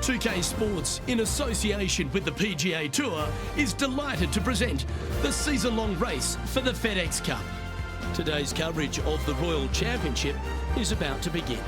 2K Sports, in association with the PGA Tour, is delighted to present the season-long race for the FedEx Cup. Today's coverage of the Royal Championship is about to begin.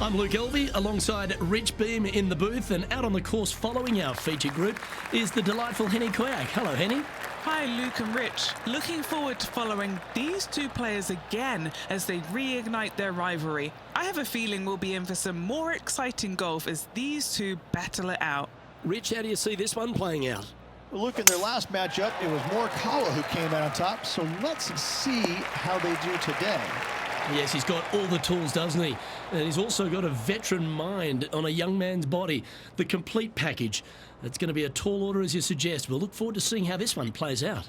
I'm Luke Elvey, alongside Rich Beam in the booth, and out on the course following our feature group is the delightful Henny Koyak. Hello, Henny. Hi, Luke and Rich. Looking forward to following these two players again as they reignite their rivalry. I have a feeling we'll be in for some more exciting golf as these two battle it out. Rich, how do you see this one playing out? Well, Luke, in their last matchup, it was Morikawa who came out on top, so let's see how they do today. Yes, he's got all the tools, doesn't he? And he's also got a veteran mind on a young man's body. The complete package. It's going to be a tall order, as you suggest. We'll look forward to seeing how this one plays out.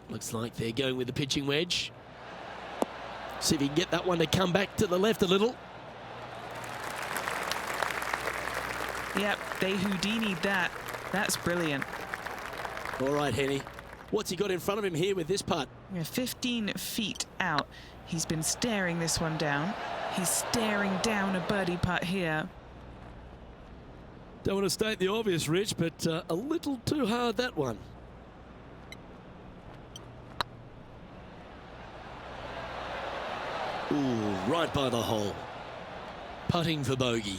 Looks like they're going with the pitching wedge. See if he can get that one to come back to the left a little. Yep, they Houdini'd that. That's brilliant. All right, Henny. What's he got in front of him here with this putt? 15 feet out. He's been staring this one down. He's staring down a birdie putt here. Don't want to state the obvious, Rich, but a little too hard, that one. Ooh, right by the hole. Putting for bogey.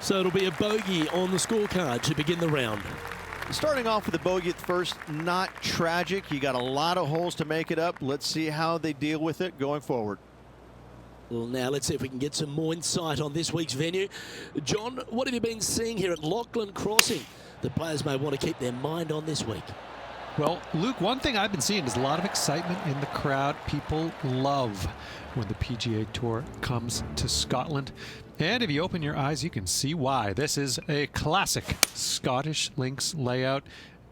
So it'll be a bogey on the scorecard to begin the round. Starting off with a bogey at first, not tragic. You got a lot of holes to make it up. Let's see how they deal with it going forward. Well, now let's see if we can get some more insight on this week's venue. John, what have you been seeing here at Lachlan Crossing? The players may want to keep their mind on this week. Well, Luke, one thing I've been seeing is a lot of excitement in the crowd. People love when the PGA Tour comes to Scotland. And if you open your eyes, you can see why. This is a classic Scottish links layout.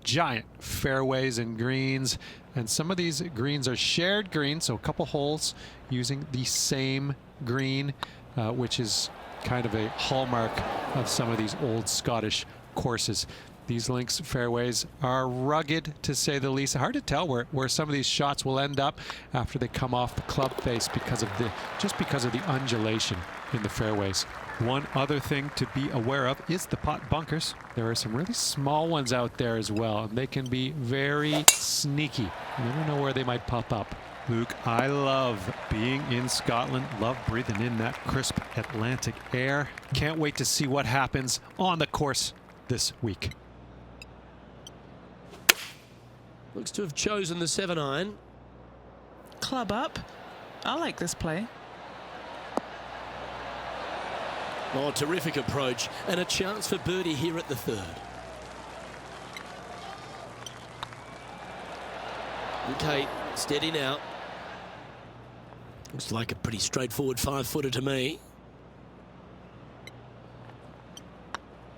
Giant fairways and greens. And some of these greens are shared greens, so a couple holes using the same green, which is kind of a hallmark of some of these old Scottish courses. These links fairways are rugged, to say the least. Hard to tell where some of these shots will end up after they come off the club face because of the undulation in the fairways. One other thing to be aware of is the pot bunkers. There are some really small ones out there as well, and they can be very sneaky. You never know where they might pop up. Luke, I love being in Scotland, love breathing in that crisp Atlantic air. Can't wait to see what happens on the course this week. Looks to have chosen the 7-iron. Club up. I like this play. Oh, terrific approach, and a chance for birdie here at the third. Okay, steady now. Looks like a pretty straightforward 5-footer to me.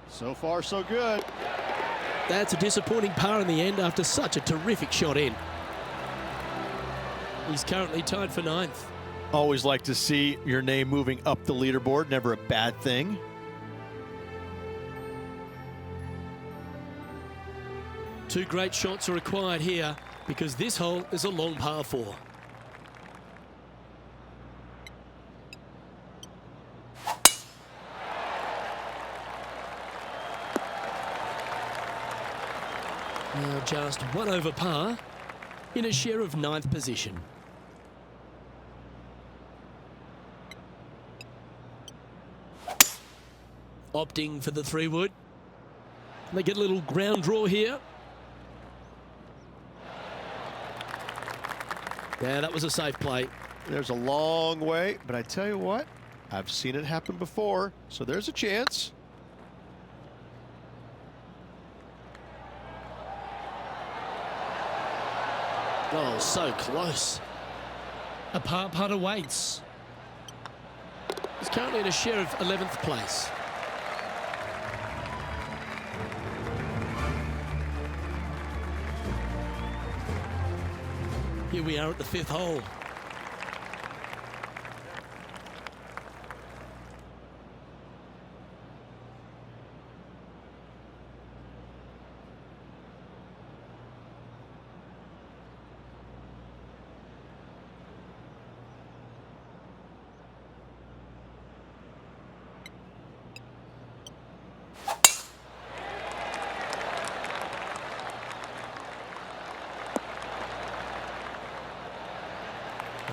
So far, so good. That's a disappointing par in the end after such a terrific shot in. He's currently tied for 9th. Always like to see your name moving up the leaderboard. Never a bad thing. Two great shots are required here because this hole is a long par 4. Now just one over par in a share of 9th position. Opting for the 3-wood. They get a little ground draw here. Yeah, that was a safe play. There's a long way, but I tell you what, I've seen it happen before, so there's a chance. Oh, so close. A par putt awaits. He's currently in a share of 11th place. Here we are at the 5th hole.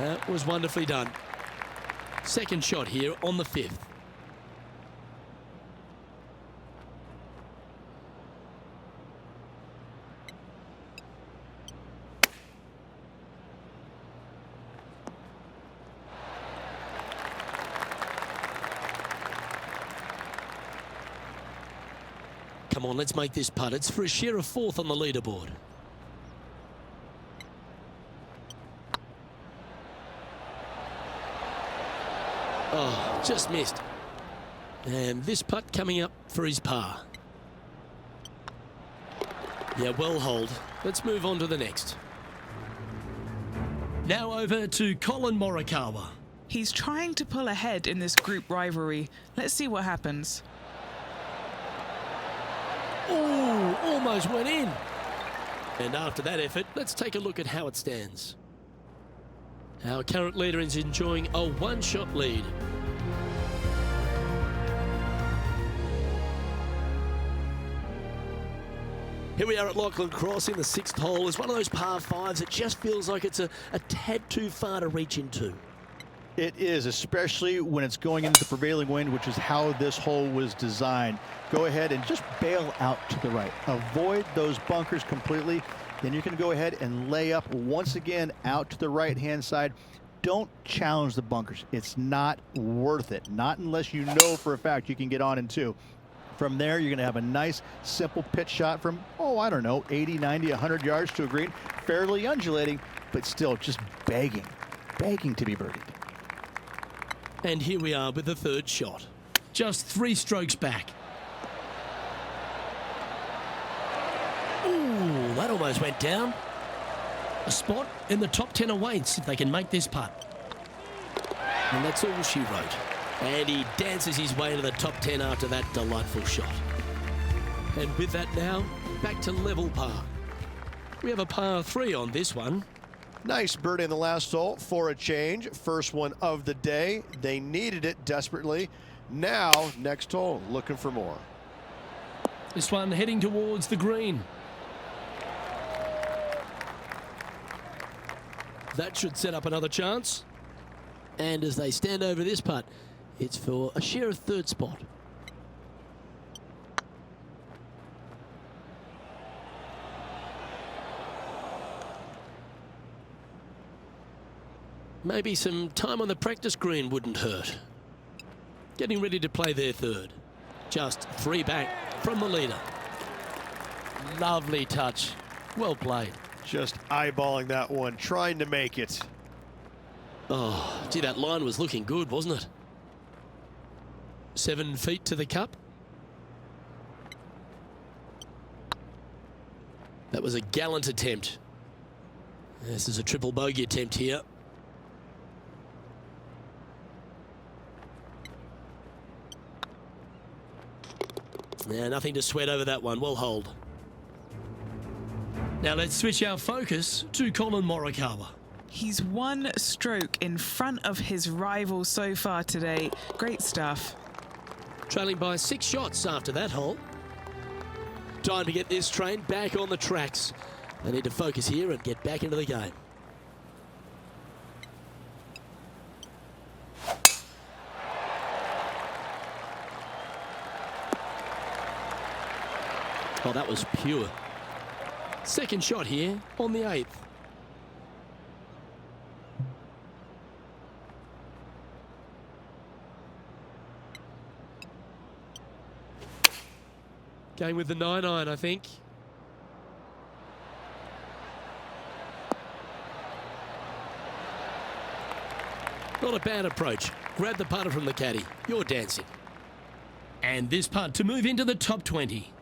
That was wonderfully done. Second shot here on the 5th. Come on, let's make this putt. It's for a share of 4th on the leaderboard. Oh, just missed. And this putt coming up for his par. Yeah, well holed. Let's move on to the next. Now over to Colin Morikawa. He's trying to pull ahead in this group rivalry. Let's see what happens. Oh, almost went in. And after that effort, let's take a look at how it stands. Our current leader is enjoying a one-shot lead. Here we are at Lachlan Crossing, the 6th hole. It's one of those par 5s that just feels like it's a tad too far to reach into. It is, especially when it's going into the prevailing wind, which is how this hole was designed. Go ahead and just bail out to the right. Avoid those bunkers completely. Then you can go ahead and lay up once again out to the right-hand side. Don't challenge the bunkers. It's not worth it. Not unless you know for a fact you can get on in 2. From there, you're going to have a nice, simple pitch shot from, oh, I don't know, 80, 90, 100 yards to a green. Fairly undulating, but still just begging to be birdied. And here we are with the 3rd shot. Just 3 strokes back. Ooh, that almost went down. A spot in the top 10 awaits if they can make this putt. And that's all she wrote. And he dances his way into the top 10 after that delightful shot. And with that now, back to level par. We have a par 3 on this one. Nice birdie in the last hole for a change. First one of the day. They needed it desperately. Now, next hole, looking for more. This one heading towards the green. That should set up another chance. And as they stand over this putt, it's for a share of 3rd spot. Maybe some time on the practice green wouldn't hurt. Getting ready to play their 3rd. Just 3 back from the leader. Lovely touch. Well played. Just eyeballing that one, trying to make it. Oh, gee, that line was looking good, wasn't it? 7 feet to the cup. That was a gallant attempt. This is a triple bogey attempt here. Yeah, nothing to sweat over that one. Well hold. Now let's switch our focus to Colin Morikawa. He's 1 stroke in front of his rival so far today. Great stuff. Trailing by 6 shots after that hole. Time to get this train back on the tracks. They need to focus here and get back into the game. Oh, that was pure. Second shot here on the 8th. Going with the 9-iron, I think. Not a bad approach. Grab the putter from the caddy. You're dancing. And this putt to move into the top 20.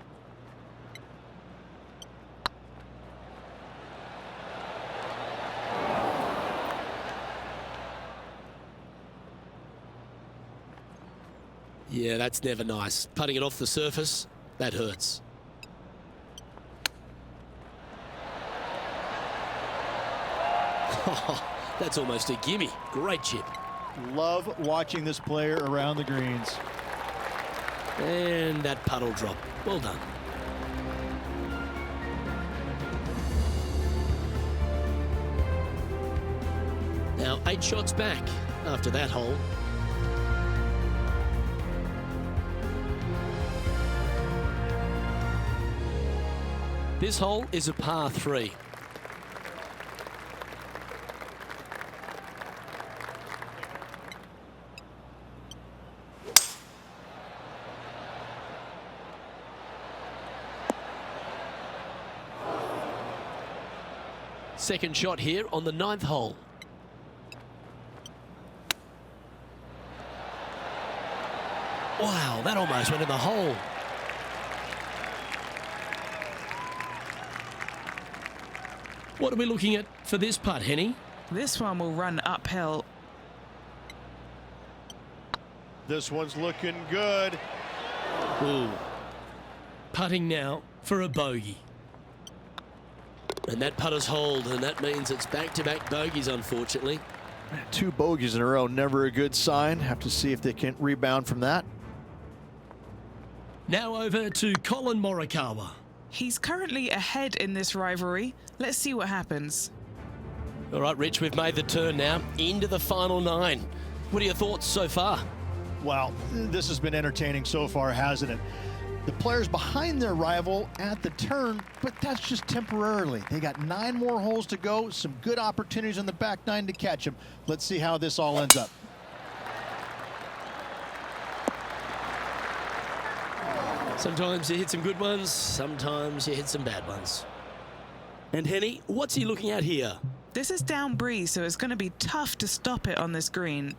Yeah, that's never nice. Putting it off the surface, that hurts. Oh, that's almost a gimme. Great chip. Love watching this player around the greens. And that puddle drop. Well done. Now 8 shots back after that hole. This hole is a par 3. Second shot here on the 9th hole. Wow, that almost went in the hole. What are we looking at for this putt, Henny? This one will run uphill. This one's looking good. Ooh. Putting now for a bogey. And that putter's hold, and that means it's back-to-back bogeys, unfortunately. 2 bogeys in a row, never a good sign. Have to see if they can rebound from that. Now over to Colin Morikawa. He's currently ahead in this rivalry. Let's see what happens. All right, Rich, we've made the turn now into the final 9. What are your thoughts so far? Well, this has been entertaining so far, hasn't it? The players behind their rival at the turn, but that's just temporarily. They got 9 more holes to go, some good opportunities on the back 9 to catch them. Let's see how this all ends up. Sometimes you hit some good ones, sometimes you hit some bad ones. And Henny, what's he looking at here? This is down breeze, so it's going to be tough to stop it on this green.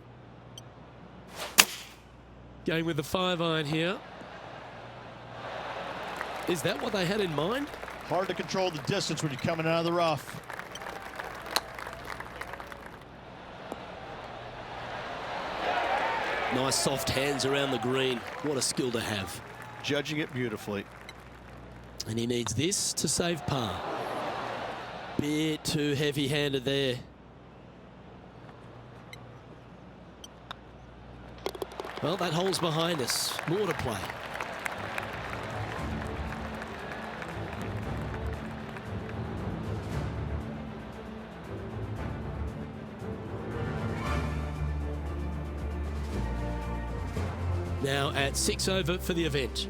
Going with the 5-iron here. Is that what they had in mind? Hard to control the distance when you're coming out of the rough. Nice soft hands around the green. What a skill to have. Judging it beautifully. And he needs this to save par. Bit too heavy-handed there. Well, that hole's behind us. More to play. Now at 6 over for the event.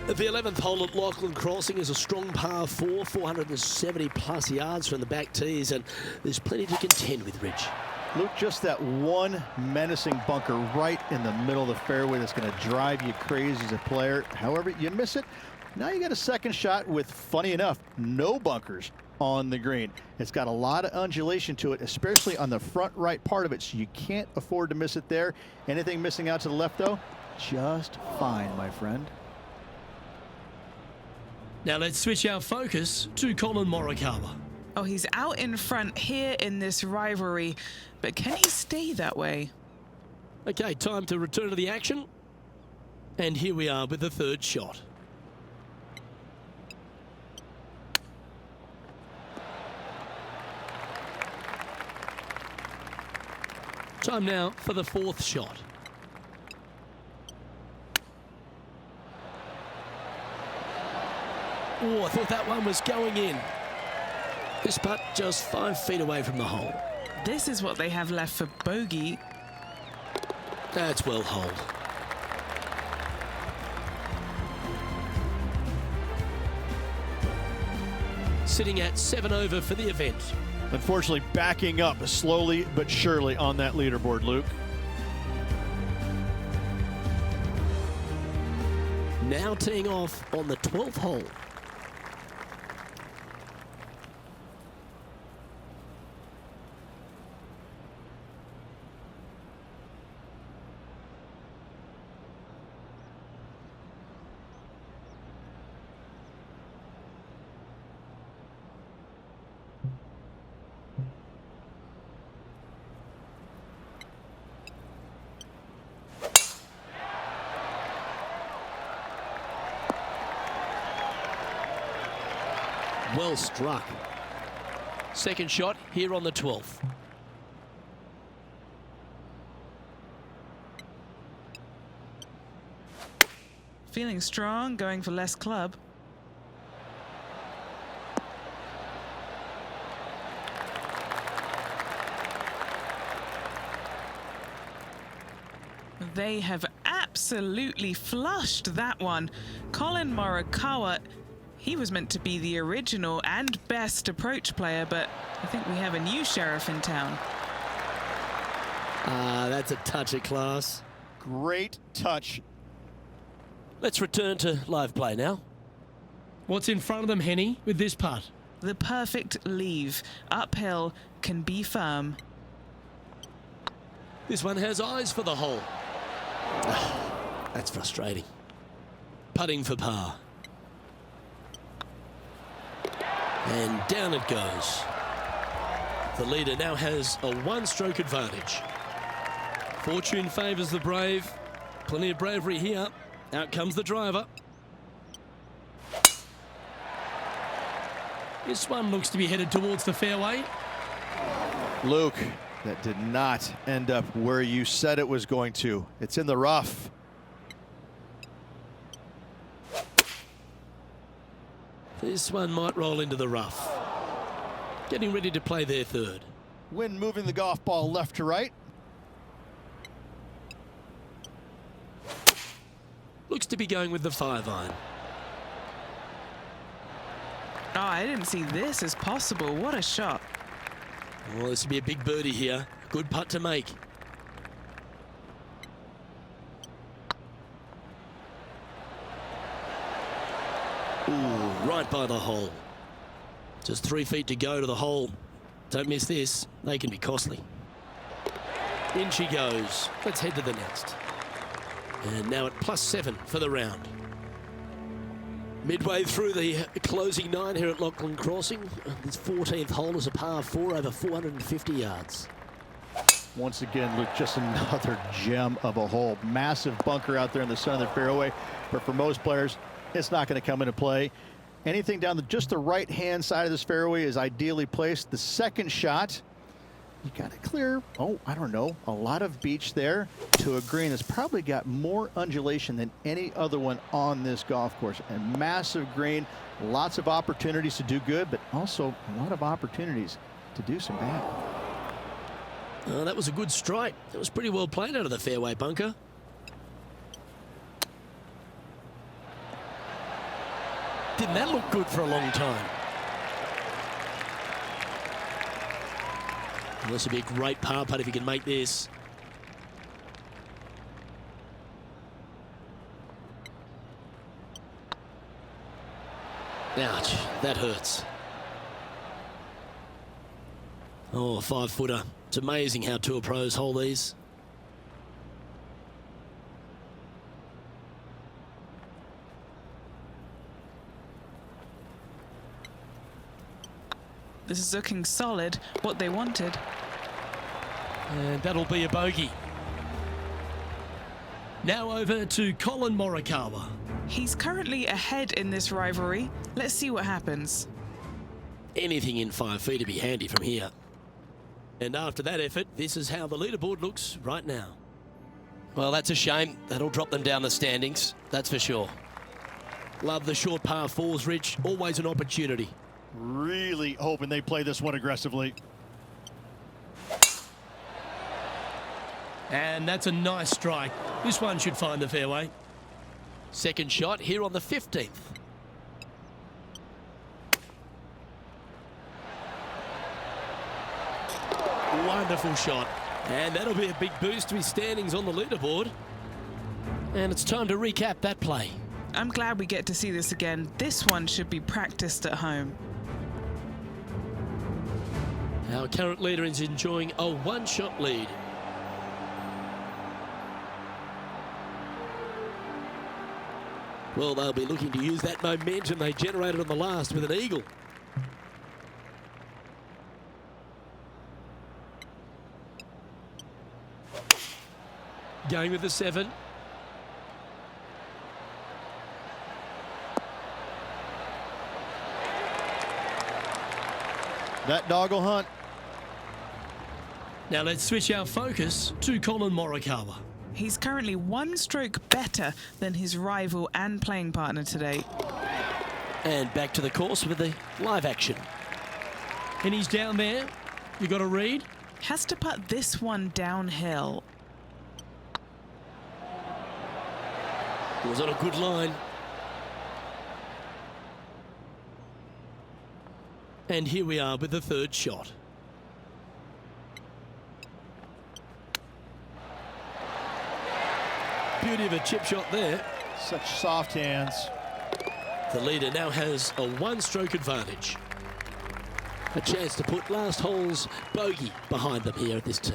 The 11th hole at Lachlan Crossing is a strong par 4, 470 plus yards from the back tees, and there's plenty to contend with, Rich. Luke, just that one menacing bunker right in the middle of the fairway that's going to drive you crazy as a player. However, you miss it. Now you got a second shot with, funny enough, no bunkers on the green. It's got a lot of undulation to it, especially on the front right part of it, so you can't afford to miss it there. Anything missing out to the left, though, just fine, my friend. Now let's switch our focus to Colin Morikawa. Oh, he's out in front here in this rivalry, but can he stay that way? Okay, time to return to the action. And here we are with the 3rd shot. Time now for the 4th shot. Oh, I thought that one was going in. This putt just 5 feet away from the hole. This is what they have left for bogey. That's well holed. Sitting at 7 over for the event. Unfortunately, backing up slowly but surely on that leaderboard, Luke. Now teeing off on the 12th hole. Well struck. Second shot here on the 12th. Feeling strong, going for less club. They have absolutely flushed that one. Colin Morikawa, he was meant to be the original and best approach player, but I think we have a new sheriff in town. That's a touch of class. Great touch. Let's return to live play now. What's in front of them, Henny, with this putt? The perfect leave. Uphill, can be firm. This one has eyes for the hole. That's frustrating. Putting for par. And down it goes. The leader now has a one-stroke advantage. Fortune favours the brave. Plenty of bravery here. Out comes the driver. This one looks to be headed towards the fairway. Luke, that did not end up where you said it was going to. It's in the rough. This one might roll into the rough. Getting ready to play their third. Wind moving the golf ball left to right. Looks to be going with the 5-iron. Oh, I didn't see this as possible. What a shot. Well, this will be a big birdie here. Good putt to make. Ooh, right by the hole. Just 3 feet to go to the hole. Don't miss this. They can be costly. In she goes. Let's head to the next. And now at +7 for the round. Midway through the closing 9 here at Lachlan Crossing. This 14th hole is a par 4 over 450 yards. Once again, Luke, just another gem of a hole. Massive bunker out there in the center of the fairway, but for most players, it's not going to come into play. Anything down just the right-hand side of this fairway is ideally placed. The second shot, you got to clear, I don't know, a lot of beach there to a green that's probably got more undulation than any other one on this golf course. And massive green, lots of opportunities to do good, but also a lot of opportunities to do some bad. That was a good strike. That was pretty well played out of the fairway bunker. Didn't that look good for a long time? Well, this would be a great par putt if he can make this. Ouch, that hurts. Oh, a 5-footer. It's amazing how tour pros hold these. This is looking solid, what they wanted. And that'll be a bogey. Now over to Colin Morikawa. He's currently ahead in this rivalry. Let's see what happens. Anything in 5 feet to be handy from here. And after that effort, this is how the leaderboard looks right now. Well, that's a shame. That'll drop them down the standings, that's for sure. Love the short par 4s, Rich. Always an opportunity. Really hoping they play this one aggressively. And that's a nice strike. This one should find the fairway. Second shot here on the 15th. Wonderful shot. And that'll be a big boost to his standings on the leaderboard. And it's time to recap that play. I'm glad we get to see this again. This one should be practiced at home. Our current leader is enjoying a one-shot lead. Well, they'll be looking to use that momentum they generated on the last with an eagle. Going with the 7. That dog will hunt. Now let's switch our focus to Colin Morikawa. He's currently 1 stroke better than his rival and playing partner today. And back to the course with the live action. And he's down there. You got a read? Has to putt this one downhill. Was on a good line. And here we are with the third shot. Beauty of a chip shot there. Such soft hands. The leader now has a one-stroke advantage. A chance to put last hole's bogey behind them here at this tee.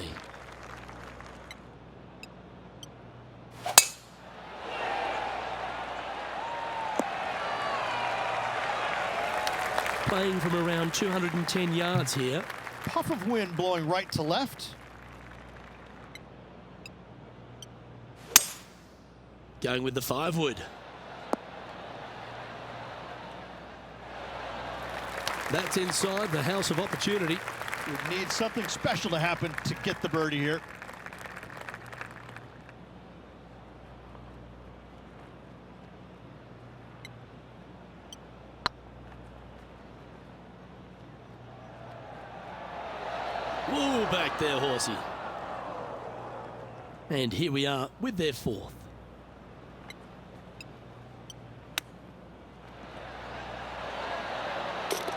Playing from around 210 yards here. Puff of wind blowing right to left. Going with the 5-wood. That's inside the house of opportunity. Would need something special to happen to get the birdie here. Whoa, back there, horsey. And here we are with their fourth.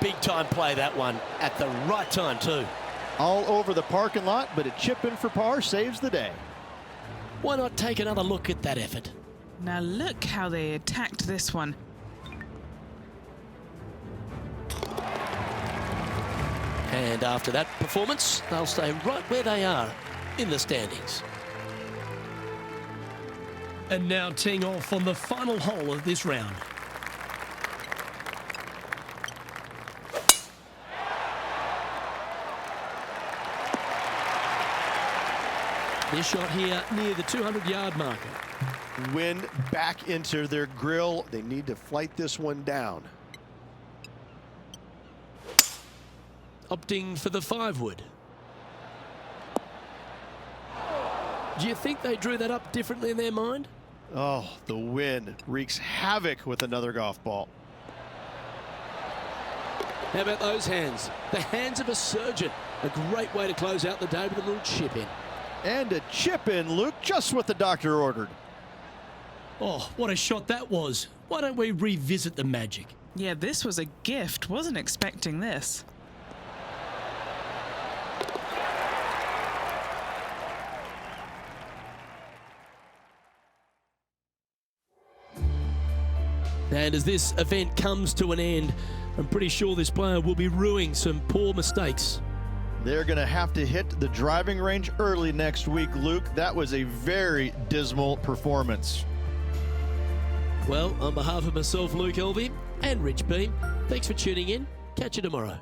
Big time play, that one, at the right time too. All over the parking lot, but a chip in for par saves the day. Why not take another look at that effort? Now look how they attacked this one. And after that performance, they'll stay right where they are in the standings. And now teeing off on the final hole of this round. This shot here near the 200-yard marker. Wind back into their grill. They need to flight this one down. Opting for the 5-wood. Do you think they drew that up differently in their mind? Oh, the wind wreaks havoc with another golf ball. How about those hands? The hands of a surgeon. A great way to close out the day with a little chip in. And a chip in, Luke, just what the doctor ordered. Oh, what a shot that was. Why don't we revisit the magic? Yeah, this was a gift. Wasn't expecting this. And as this event comes to an end, I'm pretty sure this player will be ruining some poor mistakes. They're going to have to hit the driving range early next week, Luke. That was a very dismal performance. Well, on behalf of myself, Luke Elvey, and Rich Beam, thanks for tuning in. Catch you tomorrow.